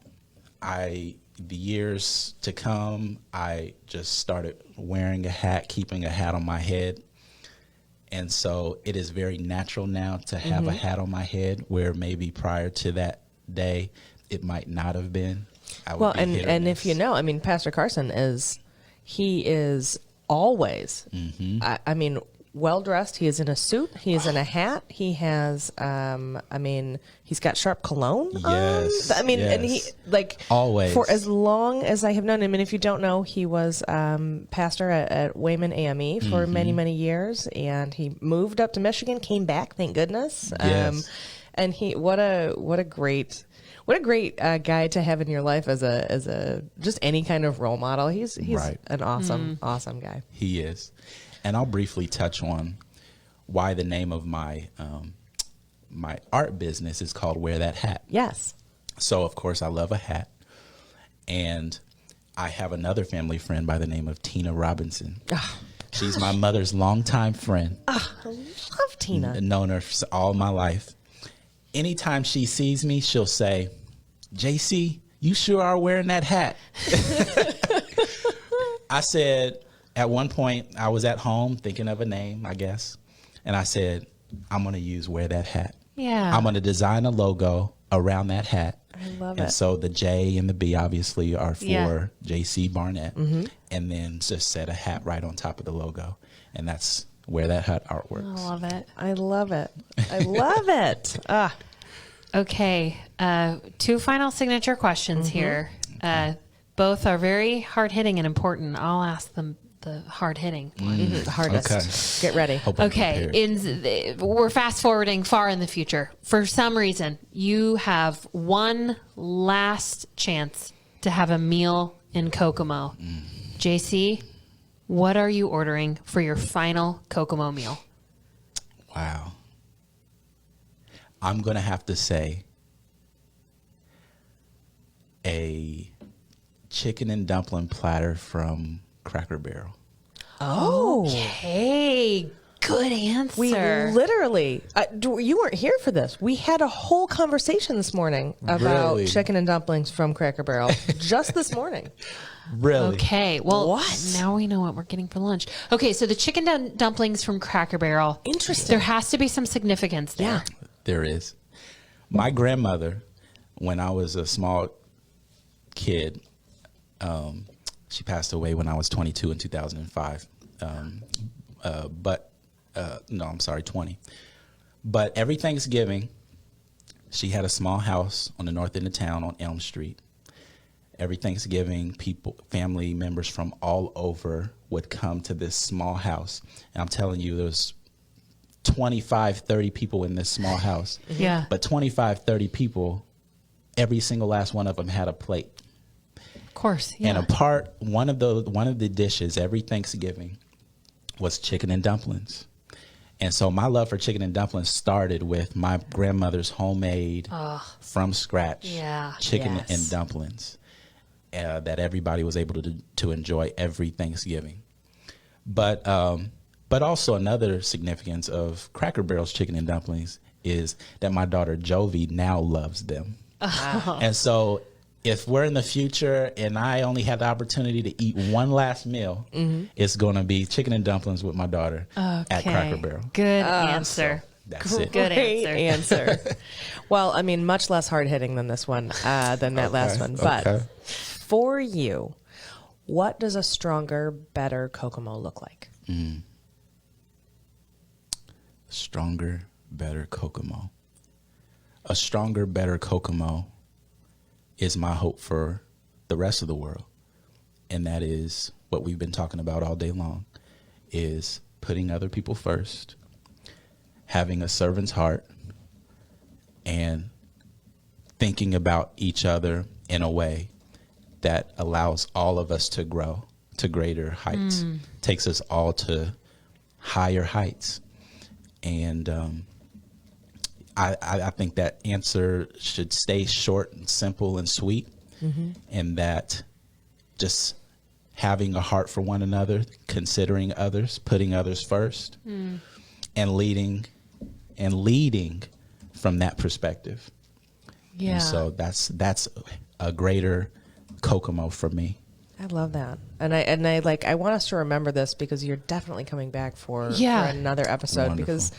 the years to come, I just started wearing a hat, keeping a hat on my head. And so it is very natural now to have a hat on my head, where maybe prior to that day, it might not have been. And if you know, I mean, Pastor Carson he is always, I mean, well-dressed. He is in a suit. He is in a hat. He has, he's got sharp cologne on. I mean, and he, always. For as long as I have known him, and if you don't know, he was pastor at Wayman AME for many, many years, and he moved up to Michigan, came back, thank goodness. Yes. And what a great guy to have in your life as a just any kind of role model. He's right. An awesome guy. He is. And I'll briefly touch on why the name of my my art business is called Wear That Hat. Yes. So, of course, I love a hat. And I have another family friend by the name of Tina Robinson. Oh, she's my mother's longtime friend. Oh, I love Tina. Known her all my life. Anytime she sees me, she'll say, JC, you sure are wearing that hat. I said, at one point, I was at home thinking of a name, I guess. And I said, I'm going to use Wear That Hat. Yeah. I'm going to design a logo around that hat. I love it. And so the J and the B obviously are for JC Barnett. And then just set a hat right on top of the logo. And that's Wear That Hat artworks. I love it. I love it. I love it. Okay. 2 final signature questions here. Both are very hard-hitting and important. I'll ask them the hard-hitting one. The hardest. Okay. Get ready. Okay. We're fast-forwarding far in the future. For some reason, you have one last chance to have a meal in Kokomo. JC, what are you ordering for your final Kokomo meal? Wow. I'm going to have to say a chicken and dumpling platter from Cracker Barrel. Oh. Okay. Good answer. We literally, you weren't here for this. We had a whole conversation this morning about chicken and dumplings from Cracker Barrel just this morning. Really? Okay. Well, now we know what we're getting for lunch. Okay. So the chicken dumplings from Cracker Barrel. Interesting. There has to be some significance there. Yeah. There is. My grandmother, when I was a small kid, she passed away when I was 22 in 2005. 20. But every Thanksgiving, she had a small house on the north end of town on Elm Street. Every Thanksgiving, family members from all over would come to this small house. And I'm telling you, there's 25, 30 people in this small house. Yeah. But 25, 30 people, every single last one of them had a plate. Of course. Yeah. And one of the dishes every Thanksgiving was chicken and dumplings. And so my love for chicken and dumplings started with my grandmother's homemade, from scratch, chicken and dumplings that everybody was able to enjoy every Thanksgiving. But also another significance of Cracker Barrel's chicken and dumplings is that my daughter Jovi now loves them. And so if we're in the future and I only have the opportunity to eat one last meal, it's going to be chicken and dumplings with my daughter at Cracker Barrel. Good answer. So that's it. Good answer. Well, I mean, much less hard-hitting than this one, than that last one. But for you, what does a stronger, better Kokomo look like? Stronger, better Kokomo. A stronger, better Kokomo is my hope for the rest of the world. And that is what we've been talking about all day long, is putting other people first, having a servant's heart, and thinking about each other in a way that allows all of us to grow to greater heights, takes us all to higher heights. And I think that answer should stay short and simple and sweet, and that just having a heart for one another, considering others, putting others first, and leading from that perspective. Yeah. And so that's a greater Kokomo for me. I love that. And I want us to remember this, because you're definitely coming back for another episode. Wonderful. Because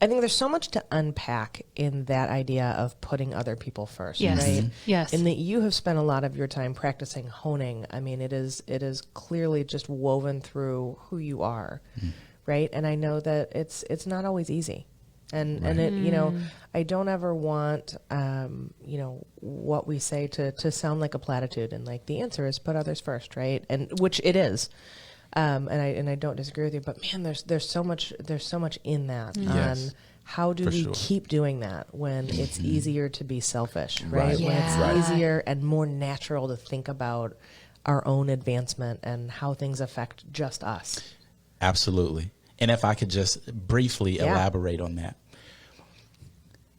I think there's so much to unpack in that idea of putting other people first, Yes. right? Yes. And that you have spent a lot of your time practicing honing. I mean, it is clearly just woven through who you are, right? And I know that it's not always easy. And it, I don't ever want, what we say to sound like a platitude, and like the answer is put others first, right? And which it is. And I don't disagree with you, but man, there's so much in that on how do we keep doing that when it's easier to be selfish, right? When it's easier and more natural to think about our own advancement and how things affect just us. Absolutely. And if I could just briefly elaborate on that.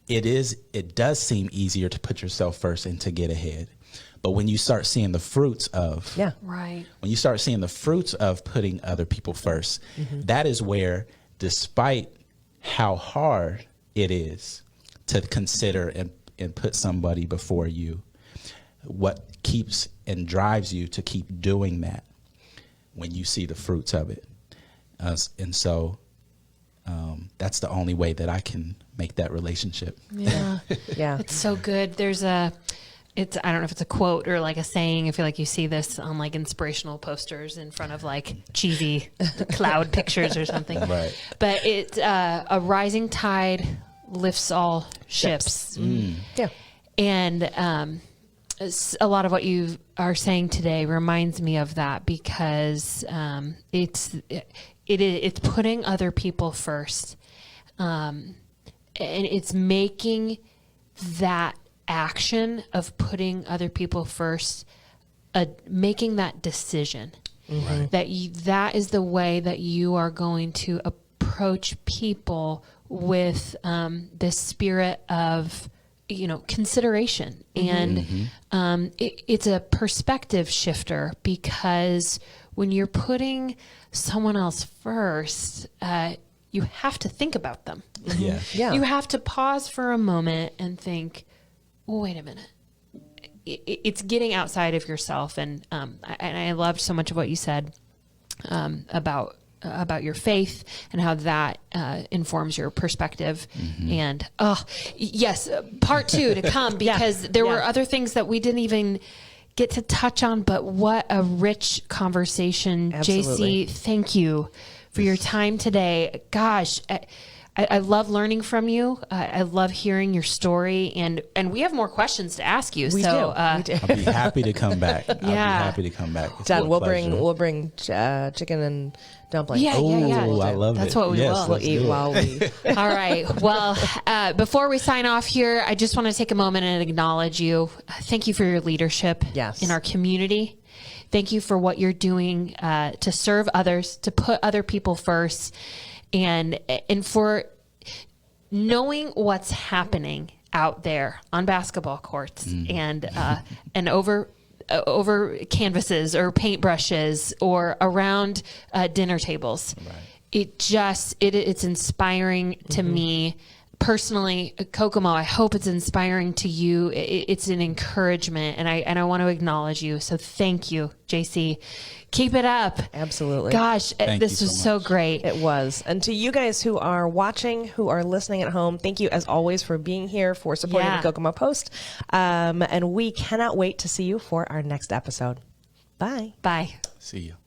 It does seem easier to put yourself first and to get ahead. But when you start seeing the fruits of, when you start seeing the fruits of putting other people first, that is where, despite how hard it is to consider and put somebody before you, what keeps and drives you to keep doing that when you see the fruits of it. And so that's the only way that I can make that relationship. Yeah. It's so good. There's I don't know if it's a quote or like a saying. I feel like you see this on like inspirational posters in front of like cheesy cloud pictures or something. Right. But it's a rising tide lifts all ships. Yeah. And a lot of what you are saying today reminds me of that, because it's putting other people first, and it's making that action of putting other people first, making that decision, that is the way that you are going to approach people with this spirit of consideration. And it's a perspective shifter, because when you're putting someone else first, you have to think about them. You have to pause for a moment and think, well, wait a minute. It's getting outside of yourself. And I loved so much of what you said about your faith and how that informs your perspective. And yes, part 2 to come, because there were other things that we didn't even get to touch on, but what a rich conversation. Absolutely. JC, thank you for your time today. Gosh, I love learning from you. I love hearing your story, and we have more questions to ask you. We do. I'll be happy to come back. I'll be happy to come back. Done. We'll bring chicken and dumplings. Yeah. I love That's it. what we will. We'll eat while we. All right. Well, before we sign off here, I just want to take a moment and acknowledge you. Thank you for your leadership in our community. Thank you for what you're doing to serve others, to put other people first. and for knowing what's happening out there on basketball courts and over canvases or paintbrushes or around dinner tables. Right. It's inspiring to me personally. Kokomo, I hope it's inspiring to you. It's an encouragement, and I want to acknowledge you. So thank you, JC. Keep it up. Absolutely. Gosh, this was so great. It was. And to you guys who are watching, who are listening at home, thank you as always for being here, for supporting the Kokomo Post. And we cannot wait to see you for our next episode. Bye. Bye. See you.